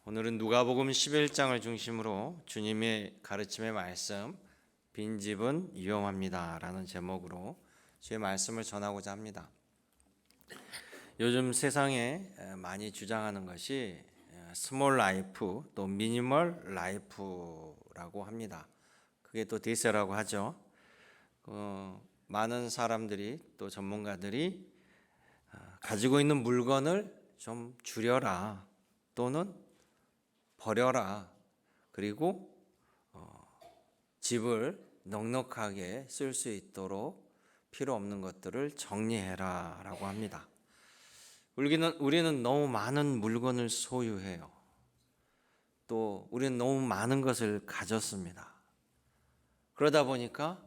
오늘은 누가복음 11장을 중심으로 주님의 가르침의 말씀 빈집은 위험합니다 라는 제목으로 주의 말씀을 전하고자 합니다. 요즘 세상에 많이 주장하는 것이 스몰 라이프 또 미니멀 라이프라고 합니다. 그게 또 대세라고 하죠. 많은 사람들이 또 전문가들이 가지고 있는 물건을 좀 줄여라 또는 버려라. 그리고 집을 넉넉하게 쓸 수 있도록 필요 없는 것들을 정리해라 라고 합니다. 우리는 너무 많은 물건을 소유해요. 또 우리는 너무 많은 것을 가졌습니다. 그러다 보니까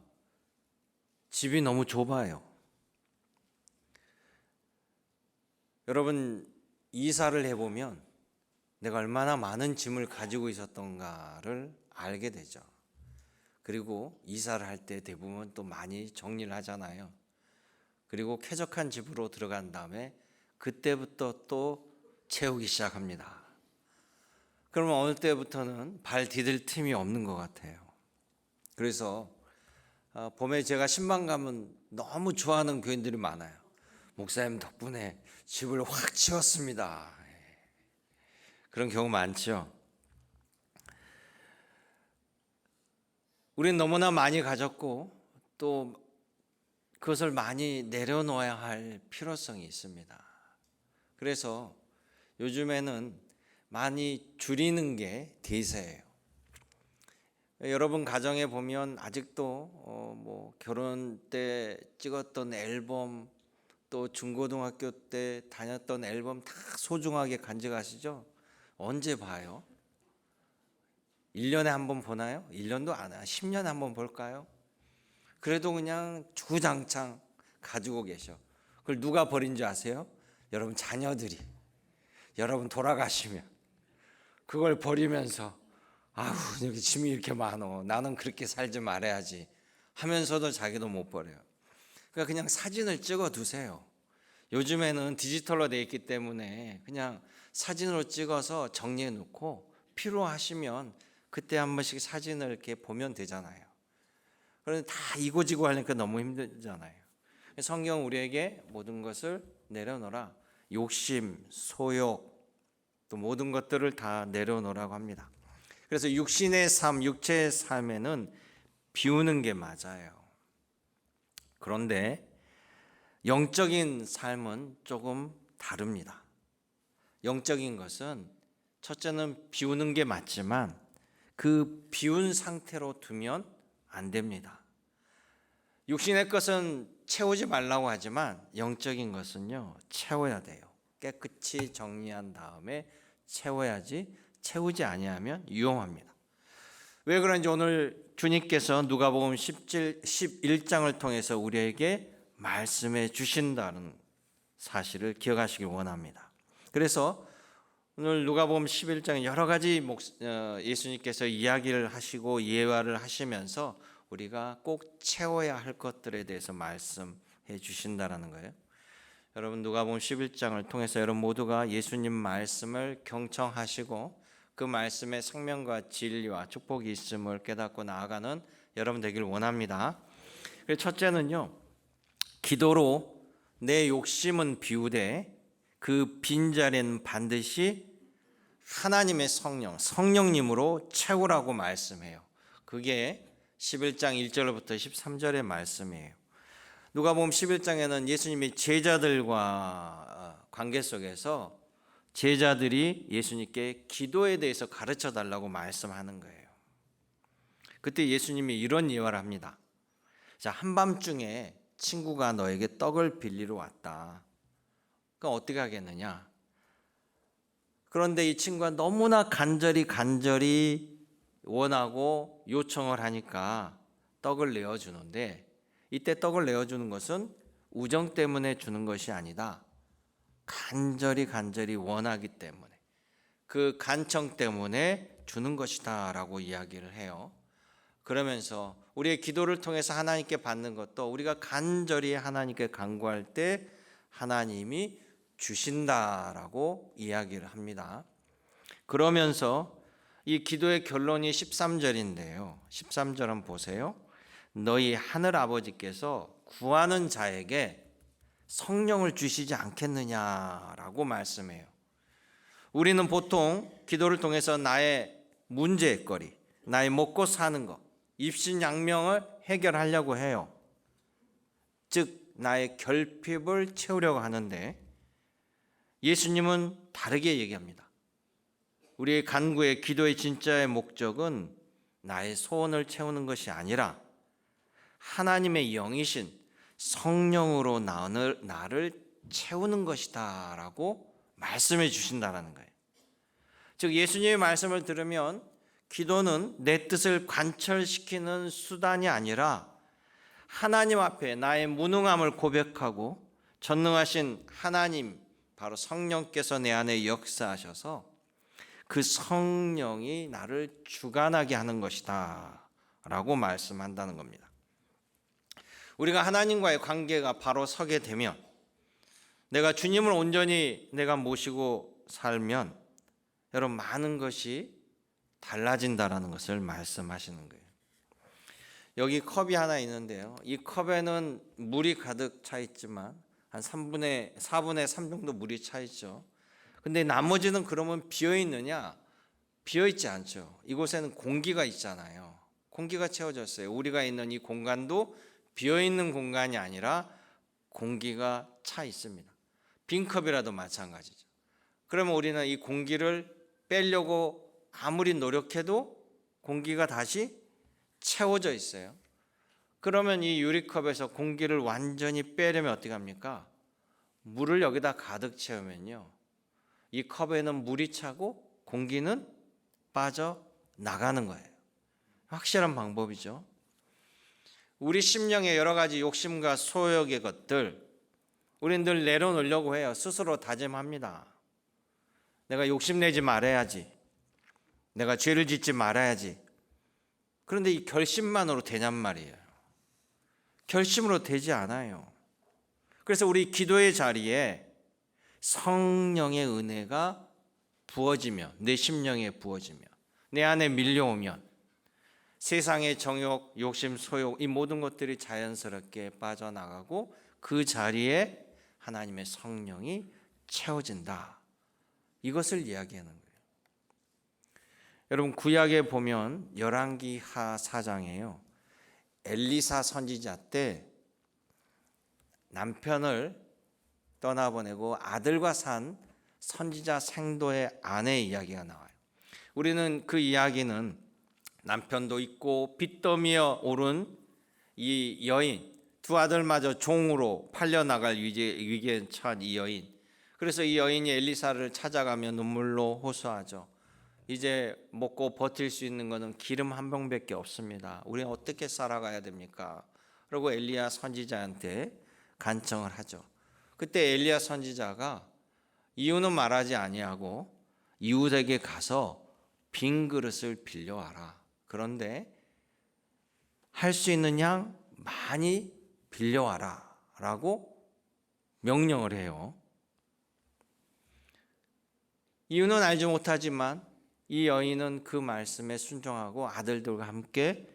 집이 너무 좁아요. 여러분, 이사를 해보면 내가 얼마나 많은 짐을 가지고 있었던가를 알게 되죠. 그리고 이사를 할 때 대부분 또 많이 정리를 하잖아요. 그리고 쾌적한 집으로 들어간 다음에 그때부터 또 채우기 시작합니다. 그러면 어느 때부터는 발 디딜 틈이 없는 것 같아요. 그래서 봄에 제가 신방 가면 너무 좋아하는 교인들이 많아요. 목사님 덕분에 집을 확 치웠습니다. 그런 경우 많죠. 우리는 너무나 많이 가졌고 또 그것을 많이 내려놓아야 할 필요성이 있습니다. 그래서 요즘에는 많이 줄이는 게 대세예요. 여러분 가정에 보면 아직도 결혼 때 찍었던 앨범 또 중고등학교 때 다녔던 앨범 다 소중하게 간직하시죠? 언제 봐요? 1년에 한 번 보나요? 1년도 안 해요. 10년에 한 번 볼까요? 그래도 그냥 주구장창 가지고 계셔. 그걸 누가 버린 줄 아세요? 여러분 자녀들이. 여러분 돌아가시면 그걸 버리면서 아우 여기 짐이 이렇게 많어. 나는 그렇게 살지 말아야지 하면서도 자기도 못 버려요. 그러니까 그냥 사진을 찍어 두세요. 요즘에는 디지털로 되어 있기 때문에 그냥 사진으로 찍어서 정리해 놓고 필요하시면 그때 한 번씩 사진을 이렇게 보면 되잖아요. 그런데 다 이고지고 하니까 너무 힘들잖아요. 성경 우리에게 모든 것을 내려놓으라. 욕심, 소욕, 또 모든 것들을 다 내려놓으라고 합니다. 그래서 육신의 삶, 육체의 삶에는 비우는 게 맞아요. 그런데 영적인 삶은 조금 다릅니다. 영적인 것은 첫째는 비우는 게 맞지만 그 비운 상태로 두면 안 됩니다. 육신의 것은 채우지 말라고 하지만 영적인 것은요 채워야 돼요. 깨끗이 정리한 다음에 채워야지 채우지 아니하면 위험합니다. 왜 그런지 오늘 주님께서 누가복음 11장을 통해서 우리에게 말씀해 주신다는 사실을 기억하시길 원합니다. 그래서 오늘 누가복음 11장에 여러 가지 예수님께서 이야기를 하시고 예화를 하시면서 우리가 꼭 채워야 할 것들에 대해서 말씀해 주신다는 거예요. 여러분 누가복음 11장을 통해서 여러분 모두가 예수님 말씀을 경청하시고 그 말씀에 생명과 진리와 축복이 있음을 깨닫고 나아가는 여러분 되길 원합니다. 첫째는요, 기도로 내 욕심은 비우되 그 빈자리는 반드시 하나님의 성령님으로 채우라고 말씀해요. 그게 11장 1절부터 13절의 말씀이에요. 누가복음 11장에는 예수님이 제자들과 관계 속에서 제자들이 예수님께 기도에 대해서 가르쳐 달라고 말씀하는 거예요. 그때 예수님이 이런 예화를 합니다. 자, 한밤중에 친구가 너에게 떡을 빌리러 왔다. 그럼 어떻게 하겠느냐? 그런데 이 친구가 너무나 간절히 원하고 요청을 하니까 떡을 내어주는데 이때 떡을 내어주는 것은 우정 때문에 주는 것이 아니다. 간절히 원하기 때문에 그 간청 때문에 주는 것이다 라고 이야기를 해요. 그러면서 우리의 기도를 통해서 하나님께 받는 것도 우리가 간절히 하나님께 간구할 때 하나님이 주신다라고 이야기를 합니다. 그러면서 이 기도의 결론이 13절인데요. 13절 한번 보세요. 너희 하늘 아버지께서 구하는 자에게 성령을 주시지 않겠느냐라고 말씀해요. 우리는 보통 기도를 통해서 나의 문제거리, 나의 먹고 사는 것, 입신양명을 해결하려고 해요. 즉 나의 결핍을 채우려고 하는데 예수님은 다르게 얘기합니다. 우리의 간구의 기도의 진짜의 목적은 나의 소원을 채우는 것이 아니라 하나님의 영이신 성령으로 나를 채우는 것이다 라고 말씀해 주신다는 거예요. 즉 예수님의 말씀을 들으면 기도는 내 뜻을 관철시키는 수단이 아니라 하나님 앞에 나의 무능함을 고백하고 전능하신 하나님 바로 성령께서 내 안에 역사하셔서 그 성령이 나를 주관하게 하는 것이다 라고 말씀한다는 겁니다. 우리가 하나님과의 관계가 바로 서게 되면 내가 주님을 온전히 내가 모시고 살면 여러분 많은 것이 달라진다라는 것을 말씀하시는 거예요. 여기 컵이 하나 있는데요. 이 컵에는 물이 가득 차 있지만 한 4분의 3 정도 물이 차 있죠. 근데 나머지는 그러면 비어 있느냐? 비어 있지 않죠. 이곳에는 공기가 있잖아요. 공기가 채워졌어요. 우리가 있는 이 공간도 비어 있는 공간이 아니라 공기가 차 있습니다. 빈 컵이라도 마찬가지죠. 그러면 우리는 이 공기를 빼려고 아무리 노력해도 공기가 다시 채워져 있어요. 그러면 이 유리컵에서 공기를 완전히 빼려면 어떻게 합니까? 물을 여기다 가득 채우면요, 이 컵에는 물이 차고 공기는 빠져나가는 거예요. 확실한 방법이죠. 우리 심령의 여러 가지 욕심과 소욕의 것들 우리는 늘 내려놓으려고 해요. 스스로 다짐합니다. 내가 욕심내지 말아야지. 내가 죄를 짓지 말아야지. 그런데 이 결심만으로 되냔 말이에요. 결심으로 되지 않아요. 그래서 우리 기도의 자리에 성령의 은혜가 부어지며 내 심령에 부어지며 내 안에 밀려오면 세상의 정욕, 욕심, 소욕 이 모든 것들이 자연스럽게 빠져나가고 그 자리에 하나님의 성령이 채워진다. 이것을 이야기하는 거예요. 여러분 구약에 보면 열왕기하 4장에요. 엘리사 선지자 때 남편을 떠나보내고 아들과 산 선지자 생도의 아내 이야기가 나와요. 우리는 그 이야기는 남편도 있고 빚더미에 오른 이 여인, 두 아들마저 종으로 팔려나갈 위기에 처한 이 여인. 그래서 이 여인이 엘리사를 찾아가며 눈물로 호소하죠. 이제 먹고 버틸 수 있는 것은 기름 한 병밖에 없습니다. 우리는 어떻게 살아가야 됩니까? 그리고 엘리야 선지자한테 간청을 하죠. 그때 엘리야 선지자가 이유는 말하지 아니하고 이웃에게 가서 빈 그릇을 빌려와라. 그런데 할 수 있는 양 많이 빌려와라 라고 명령을 해요. 이유는 알지 못하지만 이 여인은 그 말씀에 순종하고 아들들과 함께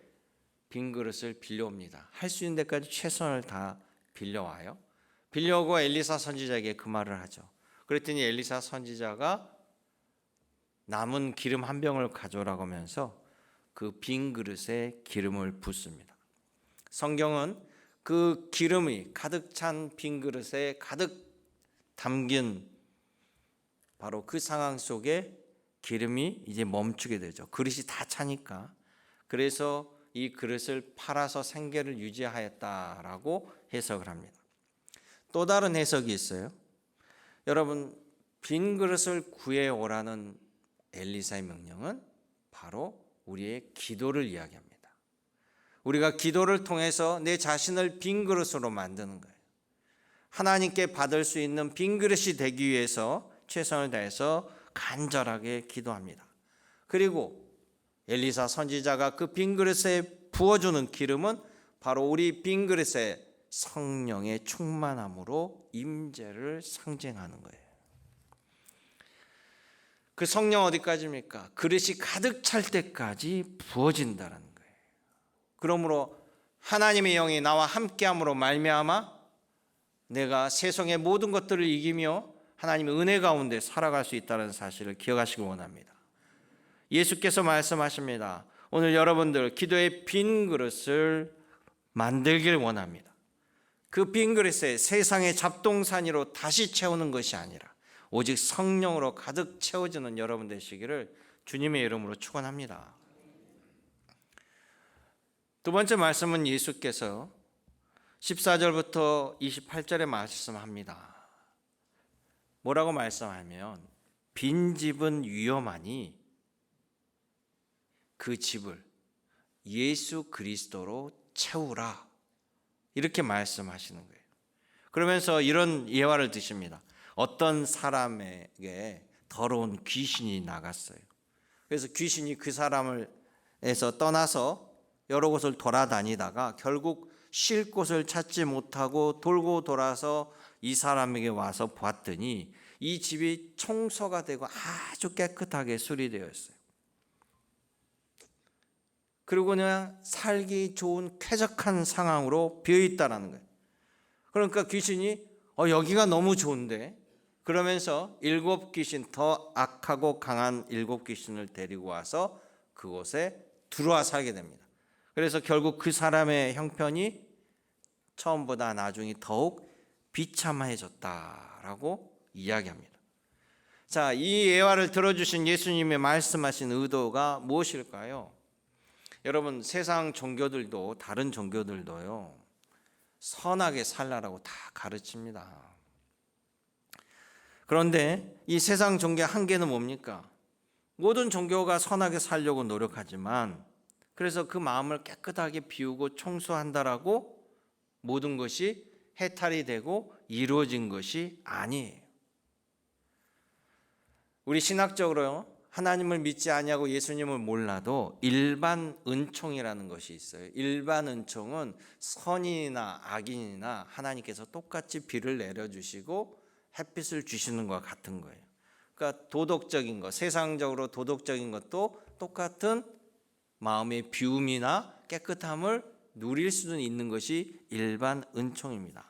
빈 그릇을 빌려옵니다. 할 수 있는 데까지 최선을 다 빌려와요. 빌려오고 엘리사 선지자에게 그 말을 하죠. 그랬더니 엘리사 선지자가 남은 기름 한 병을 가져오라고 하면서 그 빈 그릇에 기름을 붓습니다. 성경은 그 기름이 가득 찬 빈 그릇에 가득 담긴 바로 그 상황 속에 기름이 이제 멈추게 되죠. 그릇이 다 차니까. 그래서 이 그릇을 팔아서 생계를 유지하였다라고 해석을 합니다. 또 다른 해석이 있어요. 여러분 빈 그릇을 구해오라는 엘리사의 명령은 바로 우리의 기도를 이야기합니다. 우리가 기도를 통해서 내 자신을 빈 그릇으로 만드는 거예요. 하나님께 받을 수 있는 빈 그릇이 되기 위해서 최선을 다해서 간절하게 기도합니다. 그리고 엘리사 선지자가 그 빈 그릇에 부어주는 기름은 바로 우리 빈 그릇에 성령의 충만함으로 임재를 상징하는 거예요. 그 성령 어디까지입니까? 그릇이 가득 찰 때까지 부어진다는 거예요. 그러므로 하나님의 영이 나와 함께함으로 말미암아 내가 세상의 모든 것들을 이기며 하나님의 은혜 가운데 살아갈 수 있다는 사실을 기억하시기 원합니다. 예수께서 말씀하십니다. 오늘 여러분들 기도의 빈 그릇을 만들길 원합니다. 그 빈 그릇에 세상의 잡동사니로 다시 채우는 것이 아니라 오직 성령으로 가득 채워지는 여러분 되시기를 주님의 이름으로 축원합니다. 두 번째 말씀은 예수께서 14절부터 28절에 말씀합니다. 뭐라고 말씀하면 빈집은 위험하니 그 집을 예수 그리스도로 채우라, 이렇게 말씀하시는 거예요. 그러면서 이런 예화를 드십니다. 어떤 사람에게 더러운 귀신이 나갔어요. 그래서 귀신이 그 사람을에서 떠나서 여러 곳을 돌아다니다가 결국 쉴 곳을 찾지 못하고 돌고 돌아서 이 사람에게 와서 봤더니 이 집이 청소가 되고 아주 깨끗하게 수리되어 있어요. 그리고 그냥 살기 좋은 쾌적한 상황으로 비어 있다라는 거예요. 그러니까 귀신이 여기가 너무 좋은데, 그러면서 7 귀신, 더 악하고 강한 7 귀신을 데리고 와서 그곳에 들어와 살게 됩니다. 그래서 결국 그 사람의 형편이 처음보다 나중에 더욱 비참해졌다라고 이야기합니다. 자, 이 예화를 들어주신 예수님의 말씀하신 의도가 무엇일까요? 여러분, 세상 종교들도 다른 종교들도요, 선하게 살라라고 다 가르칩니다. 그런데 이 세상 종교의 한계는 뭡니까? 모든 종교가 선하게 살려고 노력하지만, 그래서 그 마음을 깨끗하게 비우고 청소한다라고 모든 것이 해탈이 되고 이루어진 것이 아니에요. 우리 신학적으로요, 하나님을 믿지 아니하고 예수님을 몰라도 일반 은총이라는 것이 있어요. 일반 은총은 선인이나 악인이나 하나님께서 똑같이 비를 내려주시고 햇빛을 주시는 것과 같은 거예요. 그러니까 도덕적인 것, 세상적으로 도덕적인 것도 똑같은 마음의 비움이나 깨끗함을 누릴 수는 있는 것이 일반 은총입니다.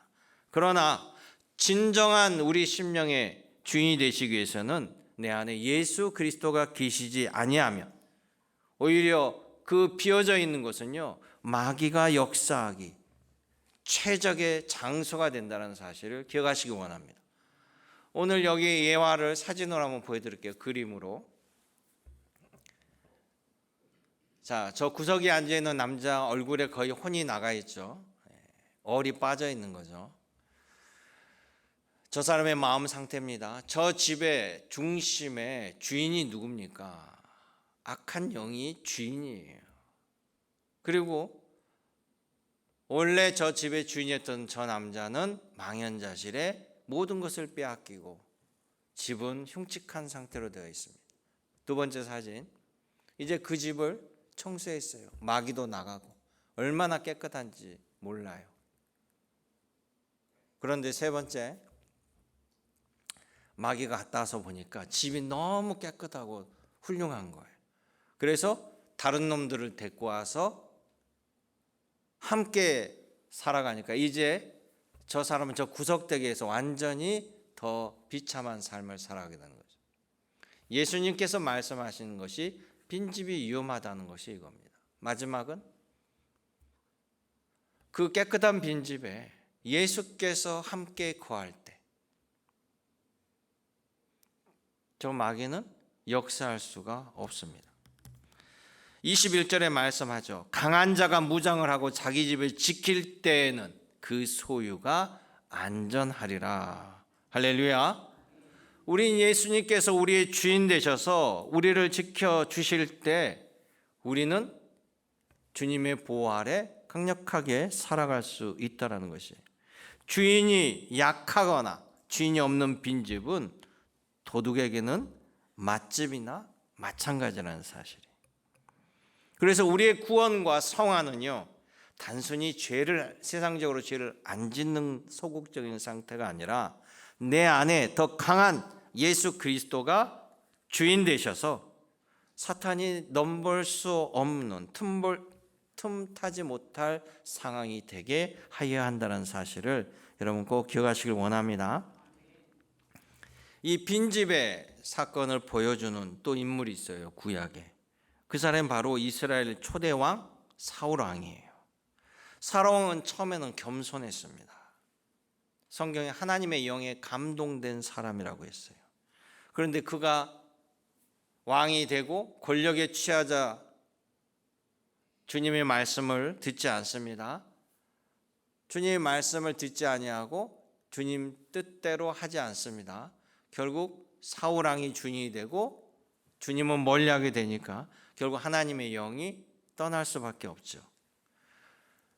그러나 진정한 우리 심령의 주인이 되시기 위해서는 내 안에 예수 그리스도가 계시지 아니하면 오히려 그 비어져 있는 것은요, 마귀가 역사하기 최적의 장소가 된다는 사실을 기억하시기 원합니다. 오늘 여기 예화를 사진으로 한번 보여드릴게요. 그림으로. 자, 저 구석에 앉아있는 남자 얼굴에 거의 혼이 나가 있죠. 얼이 빠져 있는 거죠. 저 사람의 마음 상태입니다. 저 집의 중심에 주인이 누굽니까? 악한 영이 주인이에요. 그리고 원래 저 집의 주인이었던 저 남자는 망연자실에 모든 것을 빼앗기고 집은 흉측한 상태로 되어 있습니다. 두 번째 사진. 이제 그 집을 청소했어요. 마귀도 나가고 얼마나 깨끗한지 몰라요. 그런데 세 번째, 마귀가 갔다 와서 보니까 집이 너무 깨끗하고 훌륭한 거예요. 그래서 다른 놈들을 데리고 와서 함께 살아가니까 이제 저 사람은 저 구석대기에서 완전히 더 비참한 삶을 살아가게 되는 거죠. 예수님께서 말씀하시는 것이 빈집이 위험하다는 것이 이겁니다. 마지막은 그 깨끗한 빈집에 예수께서 함께 거할 때 저 마귀는 역사할 수가 없습니다. 21절에 말씀하죠. 강한 자가 무장을 하고 자기 집을 지킬 때에는 그 소유가 안전하리라. 할렐루야. 우린 예수님께서 우리의 주인 되셔서 우리를 지켜주실 때 우리는 주님의 보호 아래 강력하게 살아갈 수 있다는 것이에요. 주인이 약하거나 주인이 없는 빈집은 도둑에게는 맛집이나 마찬가지라는 사실이에요. 그래서 우리의 구원과 성화는요, 단순히 세상적으로 죄를 안 짓는 소극적인 상태가 아니라 내 안에 더 강한 예수 그리스도가 주인 되셔서 사탄이 넘볼 수 없는 틈 타지 못할 상황이 되게 하여야 한다는 사실을 여러분 꼭 기억하시길 원합니다. 이 빈집의 사건을 보여주는 또 인물이 있어요. 구약에. 그 사람은 바로 이스라엘 초대왕 사울왕이에요. 사울왕은 처음에는 겸손했습니다. 성경에 하나님의 영에 감동된 사람이라고 했어요. 그런데 그가 왕이 되고 권력에 취하자 주님의 말씀을 듣지 않습니다. 주님의 말씀을 듣지 아니하고 주님 뜻대로 하지 않습니다. 결국 사울왕이 주인이 되고 주님은 멀리하게 되니까 결국 하나님의 영이 떠날 수밖에 없죠.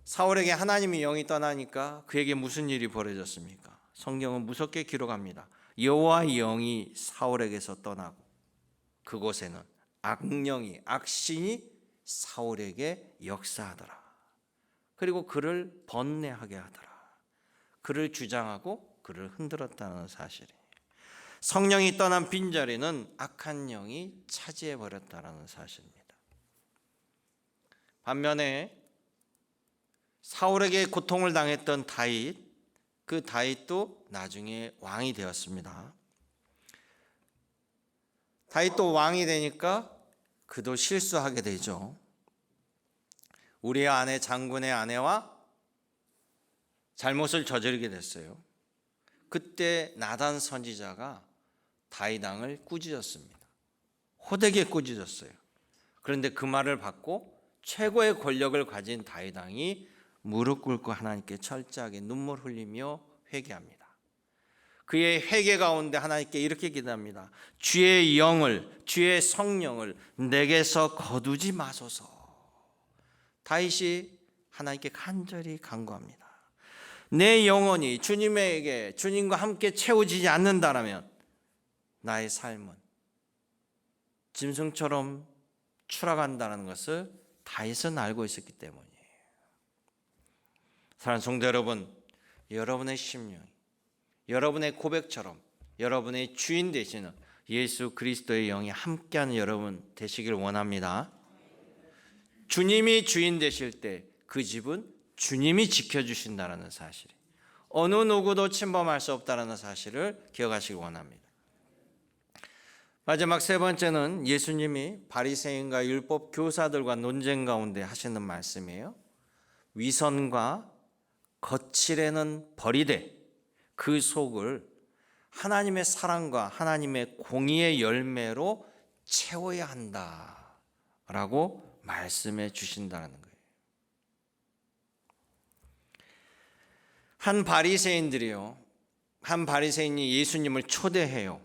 사울에게 하나님의 영이 떠나니까 그에게 무슨 일이 벌어졌습니까? 성경은 무섭게 기록합니다. 여호와의 영이 사울에게서 떠나고 그곳에는 악령이 악신이 사울에게 역사하더라. 그리고 그를 번뇌하게 하더라. 그를 주장하고 그를 흔들었다는 사실이에요. 성령이 떠난 빈자리는 악한 영이 차지해 버렸다는 사실입니다. 반면에 사울에게 고통을 당했던 다윗, 그 다윗도 나중에 왕이 되었습니다. 다윗도 왕이 되니까 그도 실수하게 되죠. 우리의 아내 장군의 아내와 잘못을 저지르게 됐어요. 그때 나단 선지자가 다윗 왕을 꾸짖었습니다. 호되게 꾸짖었어요. 그런데 그 말을 받고 최고의 권력을 가진 다윗 왕이 무릎 꿇고 하나님께 철저하게 눈물 흘리며 회개합니다. 그의 회개 가운데 하나님께 이렇게 기도합니다. 주의 영을, 주의 성령을 내게서 거두지 마소서. 다윗이 하나님께 간절히 간구합니다. 내 영혼이 주님과 함께 채워지지 않는다면 나의 삶은 짐승처럼 추락한다는 것을 다윗은 알고 있었기 때문이에요. 사랑하는 성도 여러분, 여러분의 심령이 여러분의 고백처럼 여러분의 주인 되시는 예수 그리스도의 영이 함께하는 여러분 되시길 원합니다. 주님이 주인 되실 때 그 집은 주님이 지켜주신다는 사실, 어느 누구도 침범할 수 없다는 사실을 기억하시기 원합니다. 마지막 세 번째는 예수님이 바리새인과 율법 교사들과 논쟁 가운데 하시는 말씀이에요. 위선과 거칠에는 버리되 그 속을 하나님의 사랑과 하나님의 공의의 열매로 채워야 한다라고 말씀해 주신다는 거예요. 한 바리새인이 예수님을 초대해요.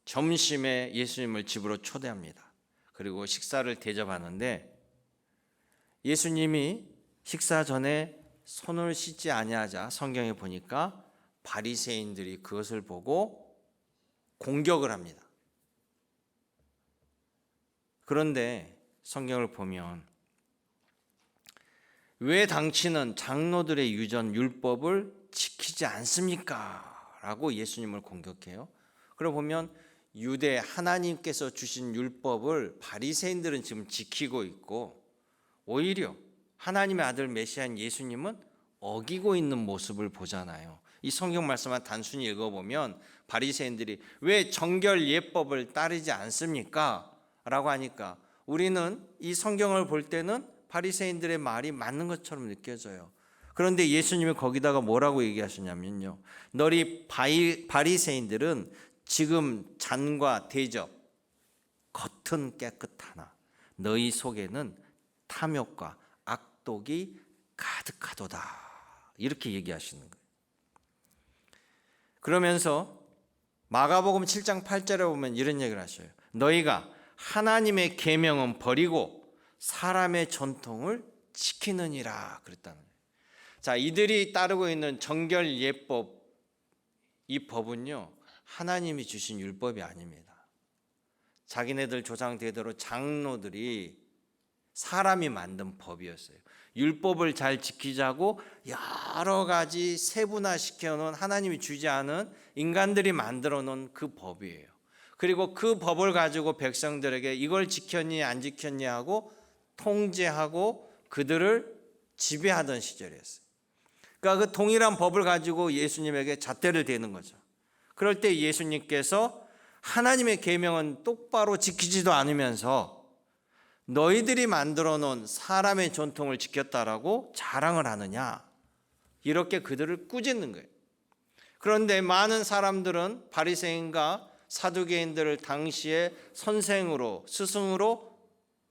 점심에 예수님을 집으로 초대합니다. 그리고 식사를 대접하는데 예수님이 식사 전에 손을 씻지 아니하자 성경에 보니까 바리새인들이 그것을 보고 공격을 합니다. 그런데 성경을 보면 왜 당신은 장로들의 유전 율법을 지키지 않습니까? 라고 예수님을 공격해요. 그러고 보면 유대 하나님께서 주신 율법을 바리새인들은 지금 지키고 있고 오히려 하나님의 아들 메시아인 예수님은 어기고 있는 모습을 보잖아요. 이 성경 말씀만 단순히 읽어보면 바리새인들이 왜 정결 예법을 따르지 않습니까? 라고 하니까 우리는 이 성경을 볼 때는 바리새인들의 말이 맞는 것처럼 느껴져요. 그런데 예수님이 거기다가 뭐라고 얘기하시냐면요. 너희 바리새인들은 지금 잔과 대접 겉은 깨끗하나 너희 속에는 탐욕과 악독이 가득하도다. 이렇게 얘기하시는 거예요. 그러면서 마가복음 7장 8절에 보면 이런 얘기를 하셔요. 너희가 하나님의 계명은 버리고 사람의 전통을 지키느니라 그랬다는 거예요. 자, 이들이 따르고 있는 정결 예법, 이 법은요 하나님이 주신 율법이 아닙니다. 자기네들 조상 대대로 장로들이 사람이 만든 법이었어요. 율법을 잘 지키자고 여러 가지 세분화시켜 놓은 하나님이 주지 않은 인간들이 만들어 놓은 그 법이에요. 그리고 그 법을 가지고 백성들에게 이걸 지켰니 안 지켰니 하고 통제하고 그들을 지배하던 시절이었어요. 그러니까 그 동일한 법을 가지고 예수님에게 잣대를 대는 거죠. 그럴 때 예수님께서 하나님의 계명은 똑바로 지키지도 않으면서 너희들이 만들어 놓은 사람의 전통을 지켰다라고 자랑을 하느냐, 이렇게 그들을 꾸짖는 거예요. 그런데 많은 사람들은 바리새인과 사두개인들을 당시에 선생으로, 스승으로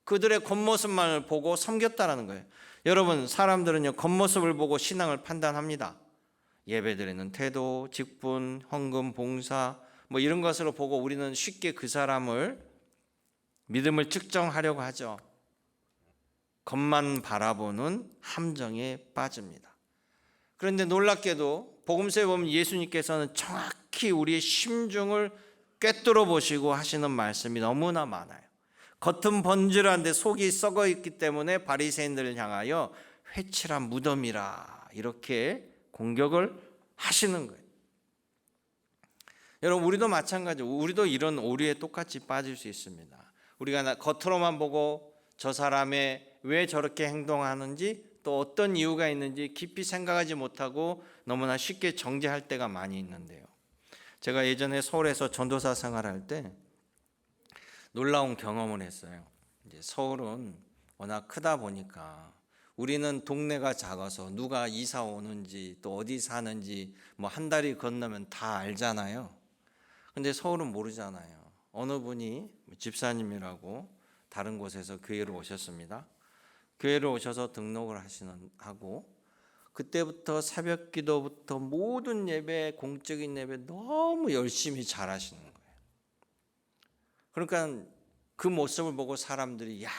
그들의 겉모습만을 보고 섬겼다라는 거예요. 여러분, 사람들은요 겉모습을 보고 신앙을 판단합니다. 예배드리는 태도, 직분, 헌금, 봉사 뭐 이런 것으로 보고 우리는 쉽게 그 사람을 믿음을 측정하려고 하죠. 겉만 바라보는 함정에 빠집니다. 그런데 놀랍게도 복음서에 보면 예수님께서는 정확히 우리의 심중을 꿰뚫어 보시고 하시는 말씀이 너무나 많아요. 겉은 번질한데 속이 썩어 있기 때문에 바리새인들을 향하여 회칠한 무덤이라 이렇게 공격을 하시는 거예요. 여러분, 우리도 마찬가지로 우리도 이런 오류에 똑같이 빠질 수 있습니다. 우리가 겉으로만 보고 저 사람의 왜 저렇게 행동하는지 또 어떤 이유가 있는지 깊이 생각하지 못하고 너무나 쉽게 정죄할 때가 많이 있는데요. 제가 예전에 서울에서 전도사 생활할 때 놀라운 경험을 했어요. 이제 서울은 워낙 크다 보니까 우리는 동네가 작아서 누가 이사 오는지 또 어디 사는지 뭐 한 다리 건너면 다 알잖아요. 근데 서울은 모르잖아요. 어느 분이 집사님이라고 다른 곳에서 교회로 오셨습니다. 교회를 오셔서 등록을 하고 그때부터 새벽 기도부터 모든 예배, 공적인 예배 너무 열심히 잘 하시는 거예요. 그러니까 그 모습을 보고 사람들이 야,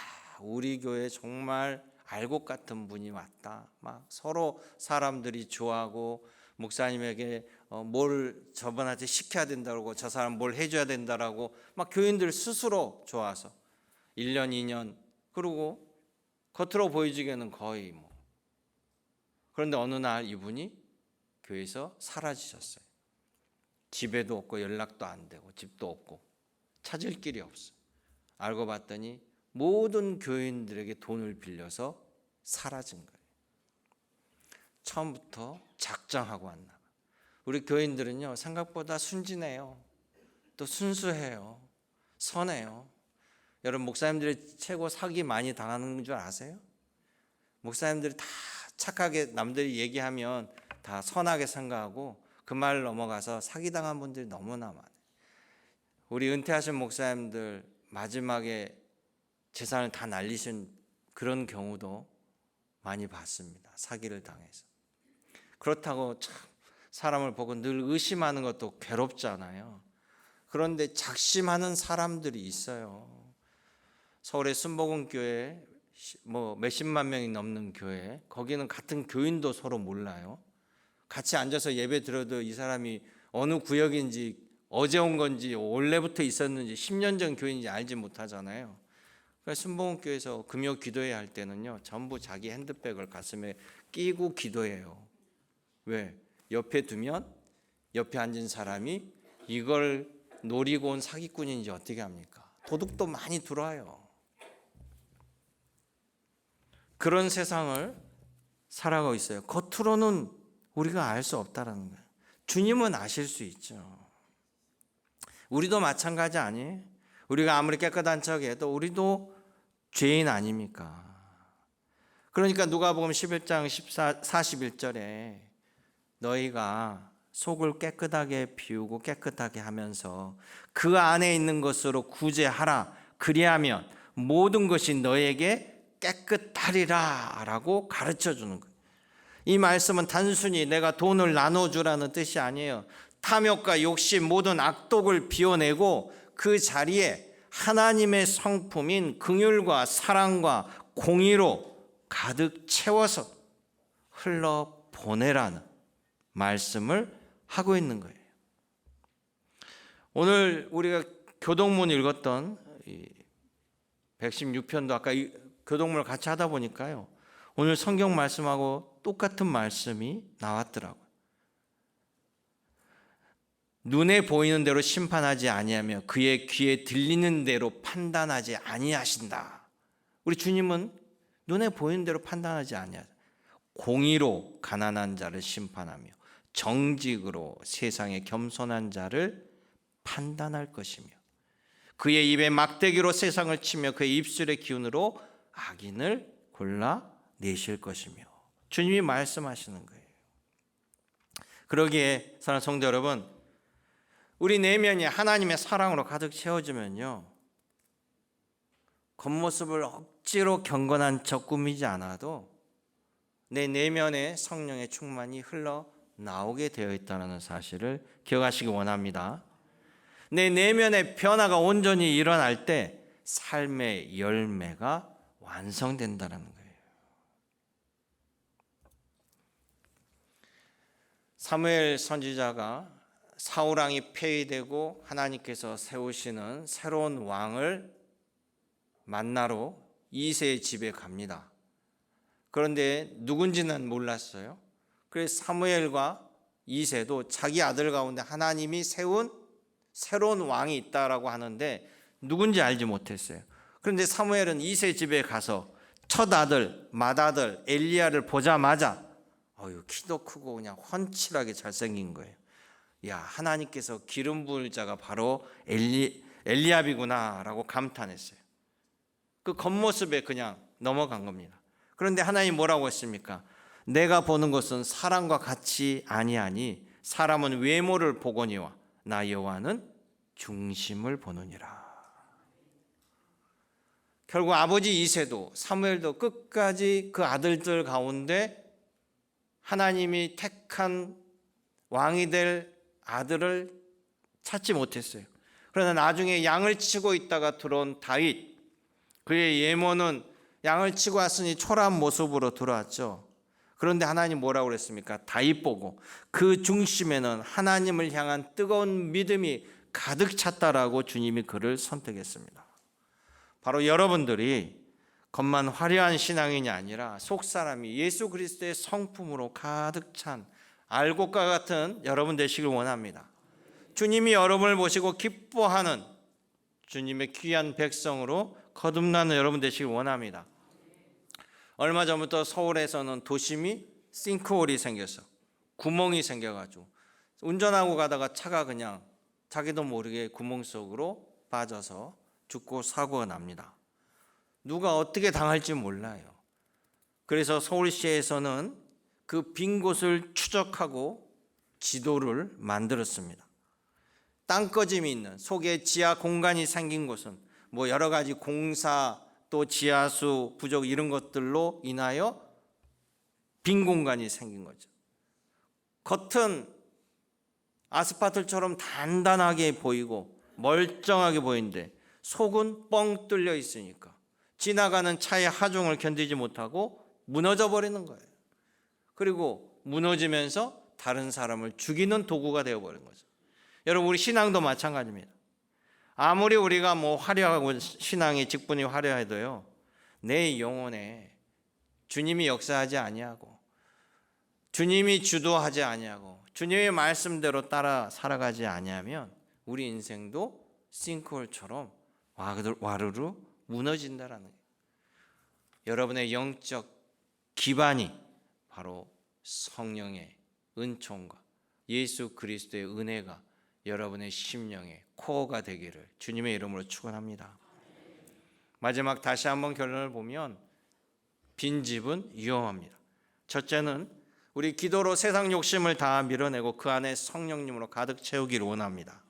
우리 교회 정말 알곡 같은 분이 왔다. 막 서로 사람들이 좋아하고 목사님에게 뭘 저분한테 시켜야 된다고 저 사람 뭘 해줘야 된다라고 막 교인들 스스로 좋아서 1년, 2년 그러고 겉으로 보여지기에는 거의 뭐. 그런데 어느 날 이분이 교회에서 사라지셨어요. 집에도 없고 연락도 안 되고 집도 없고 찾을 길이 없어요. 알고 봤더니 모든 교인들에게 돈을 빌려서 사라진 거예요. 처음부터 작정하고 왔나 봐요. 우리 교인들은요 생각보다 순진해요. 또 순수해요. 선해요. 여러분, 목사님들이 최고 사기 많이 당하는 줄 아세요? 목사님들이 다 착하게 남들이 얘기하면 다 선하게 생각하고 그 말 넘어가서 사기당한 분들이 너무나 많아요. 우리 은퇴하신 목사님들 마지막에 재산을 다 날리신 그런 경우도 많이 봤습니다. 사기를 당해서. 그렇다고 참 사람을 보고 늘 의심하는 것도 괴롭잖아요. 그런데 작심하는 사람들이 있어요. 서울의 순복음교회 뭐 몇십만 명이 넘는 교회, 거기는 같은 교인도 서로 몰라요. 같이 앉아서 예배 드려도 이 사람이 어느 구역인지 어제 온 건지 원래부터 있었는지 10년 전 교인인지 알지 못하잖아요. 그래서 순복음교회에서 금요 기도회 할 때는요 전부 자기 핸드백을 가슴에 끼고 기도해요. 왜? 옆에 두면 옆에 앉은 사람이 이걸 노리고 온 사기꾼인지 어떻게 합니까? 도둑도 많이 들어와요. 그런 세상을 살아가고 있어요. 겉으로는 우리가 알 수 없다라는 거예요. 주님은 아실 수 있죠. 우리도 마찬가지 아니에요? 우리가 아무리 깨끗한 척해도 우리도 죄인 아닙니까? 그러니까 누가복음 11장 41절에 너희가 속을 깨끗하게 비우고 깨끗하게 하면서 그 안에 있는 것으로 구제하라. 그리하면 모든 것이 너에게 깨끗하리라 라고 가르쳐 주는 거예요. 이 말씀은 단순히 내가 돈을 나눠주라는 뜻이 아니에요. 탐욕과 욕심 모든 악독을 비워내고 그 자리에 하나님의 성품인 긍휼과 사랑과 공의로 가득 채워서 흘러보내라는 말씀을 하고 있는 거예요. 오늘 우리가 교동문 읽었던 116편도 아까 교동문을 같이 하다 보니까요 오늘 성경 말씀하고 똑같은 말씀이 나왔더라고요. 눈에 보이는 대로 심판하지 아니하며 그의 귀에 들리는 대로 판단하지 아니하신다. 우리 주님은 눈에 보이는 대로 판단하지 아니하다. 공의로 가난한 자를 심판하며 정직으로 세상에 겸손한 자를 판단할 것이며 그의 입에 막대기로 세상을 치며 그의 입술의 기운으로 악인을 골라내실 것이며 주님이 말씀하시는 거예요. 그러기에 사랑하는 성도 여러분, 우리 내면이 하나님의 사랑으로 가득 채워지면요, 겉모습을 억지로 경건한 척 꾸미지 않아도 내 내면에 성령의 충만이 흘러나오게 되어 있다는 사실을 기억하시기 원합니다. 내 내면의 변화가 온전히 일어날 때 삶의 열매가 완성된다는 거예요. 사무엘 선지자가 사울 왕이 폐위되고 하나님께서 세우시는 새로운 왕을 만나러 이새의 집에 갑니다. 그런데 누군지는 몰랐어요. 그래서 사무엘과 이새도 자기 아들 가운데 하나님이 세운 새로운 왕이 있다라고 하는데 누군지 알지 못했어요. 그런데 사무엘은 이새 집에 가서 첫 아들 맏아들 엘리야를 보자마자 키도 크고 그냥 훤칠하게 잘생긴 거예요. 야, 하나님께서 기름 부을 자가 바로 엘리압이구나 라고 감탄했어요. 그 겉모습에 그냥 넘어간 겁니다. 그런데 하나님 뭐라고 했습니까? 내가 보는 것은 사람과 같이 아니하니 사람은 외모를 보거니와 나 여호와는 중심을 보느니라. 결국 아버지 이새도 사무엘도 끝까지 그 아들들 가운데 하나님이 택한 왕이 될 아들을 찾지 못했어요. 그러나 나중에 양을 치고 있다가 들어온 다윗, 그의 예모는 양을 치고 왔으니 초라한 모습으로 들어왔죠. 그런데 하나님 뭐라고 그랬습니까? 다윗 보고 그 중심에는 하나님을 향한 뜨거운 믿음이 가득 찼다라고 주님이 그를 선택했습니다. 바로 여러분들이 겉만 화려한 신앙인이 아니라 속사람이 예수 그리스도의 성품으로 가득 찬 알곡과 같은 여러분 되시길 원합니다. 주님이 여러분을 보시고 기뻐하는 주님의 귀한 백성으로 거듭나는 여러분 되시길 원합니다. 얼마 전부터 서울에서는 도심이 싱크홀이 생겨서 구멍이 생겨가지고 운전하고 가다가 차가 그냥 자기도 모르게 구멍 속으로 빠져서 죽고 사고가 납니다. 누가 어떻게 당할지 몰라요. 그래서 서울시에서는 그 빈 곳을 추적하고 지도를 만들었습니다. 땅꺼짐이 있는 속에 지하 공간이 생긴 곳은 뭐 여러 가지 공사 또 지하수 부족 이런 것들로 인하여 빈 공간이 생긴 거죠. 겉은 아스팔트처럼 단단하게 보이고 멀쩡하게 보이는데 속은 뻥 뚫려 있으니까 지나가는 차의 하중을 견디지 못하고 무너져 버리는 거예요. 그리고 무너지면서 다른 사람을 죽이는 도구가 되어버린 거죠. 여러분, 우리 신앙도 마찬가지입니다. 아무리 우리가 화려하고 신앙의 직분이 화려해도요, 내 영혼에 주님이 역사하지 아니하고 주님이 주도하지 아니하고 주님의 말씀대로 따라 살아가지 아니하면 우리 인생도 싱크홀처럼 와르르 무너진다라는 거예요. 여러분의 영적 기반이 바로 성령의 은총과 예수 그리스도의 은혜가 여러분의 심령의 코어가 되기를 주님의 이름으로 축원합니다. 마지막 다시 한번 결론을 보면 빈집은 위험합니다. 첫째는 우리 기도로 세상 욕심을 다 밀어내고 그 안에 성령님으로 가득 채우기를 원합니다.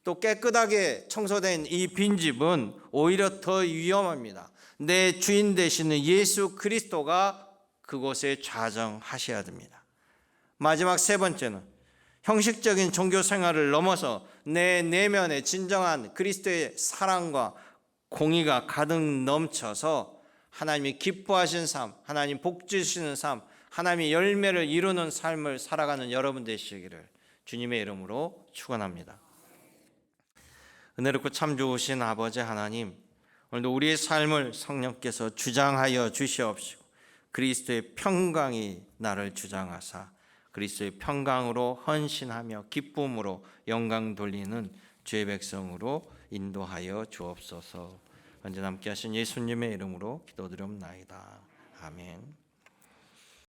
또 깨끗하게 청소된 이 빈집은 오히려 더 위험합니다. 내 주인 되시는 예수 그리스도가 그곳에 좌정하셔야 됩니다. 마지막 세 번째는 형식적인 종교 생활을 넘어서 내 내면에 진정한 그리스도의 사랑과 공의가 가득 넘쳐서 하나님이 기뻐하신 삶, 하나님 복 주시는 삶, 하나님의 열매를 이루는 삶을 살아가는 여러분 되시기를 주님의 이름으로 축원합니다. 은혜롭고 참 좋으신 아버지 하나님, 오늘도 우리의 삶을 성령께서 주장하여 주시옵시고 그리스도의 평강이 나를 주장하사 그리스도의 평강으로 헌신하며 기쁨으로 영광 돌리는 주의 백성으로 인도하여 주옵소서. 언제나 함께 하신 예수님의 이름으로 기도드리옵나이다. 아멘.